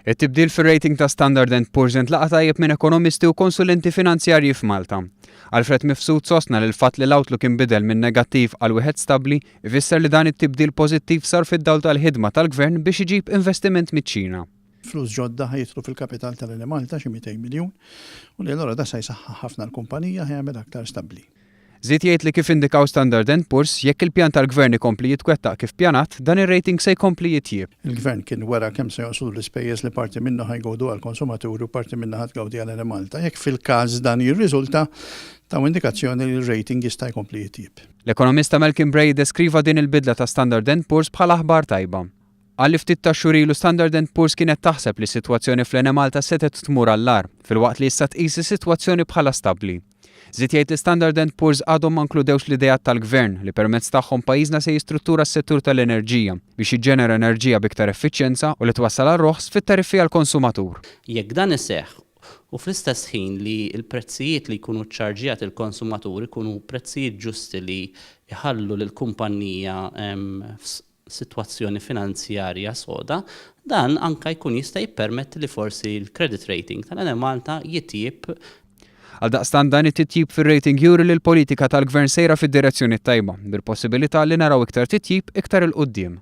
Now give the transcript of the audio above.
It-tibdil fir-rating ta' Standard & Poor's intlaqa' tajjeb minn ekonomisti u konsulenti finanzjarji f'Malta. Alfred Mifsud sostna li l-fatt li l-outlook inbidel minn negattiv għal wieħed stabbli ifisser li dan it-tibdil pożittiv sar fid-dawl tal-ħidma tal-Gvern biex iġib investiment miċ-Ċina. Flus ġodda ħajtru fil-kapital tal-Malta xi 200 miljun u li allura da se jsaħħaħ ħafna l-kumpanija ħajamel aktar stabbli. Żied jgħid li kif indikaw Standard & Poor's jekk il-pjan tal-Gvern ikompli jitwettaq kif pjanat, dan ir-rating se jkompli jitjieb. Il-Gvern kien wara kemm se josulu l-ispejjeż li parti minnu ħajgawdu għall-konsumaturi u parti minnu ħadgawdi għal Malta. Jekk fil-każ dan jirriżulta ta' indikazzjoni li l-rating jista' jkompli jitjieb. L-ekonomista Malcolm Bray deskriva din il-bidla ta' Standard & Poor's bħala aħbar tajba. Għalli ftit ta' xurilu Standard & Poor's kienet taħseb li s-sitwazzjoni fl-Malta setet tmur għall-ar, fil-waqt li issa tqis is-sitwazzjoni bħala stabbli. Żied jgħid li Standard & Poor's għadhom ma nkludewx l-idejat tal-Gvern li permezz tagħhom pajjiżna se jistruttura s-settur tal-enerġija biex jiġġenera enerġija b'iktar effiċjenza u li twassal għar-roħs fit-tariffi għall-konsumatur. Jekk dan iseħħ u fl-istess ħin li l-prezzijiet li jkunu ċċarġjat il-konsumatur ikunu prezzijiet ġusti li jħallu lill-kumpanija f'sitwazzjoni finanzjarja soda, dan anke jkun jista' jippermetti li forsi l-credit rating tal-Malta jitjieb. Għaldaqstant dan it-titjib fir-rating juri li l-politika tal-Gvern sejra fid-direzzjoni tajba, bil-possibilità li naraw iktar titjib iktar il-qudiem.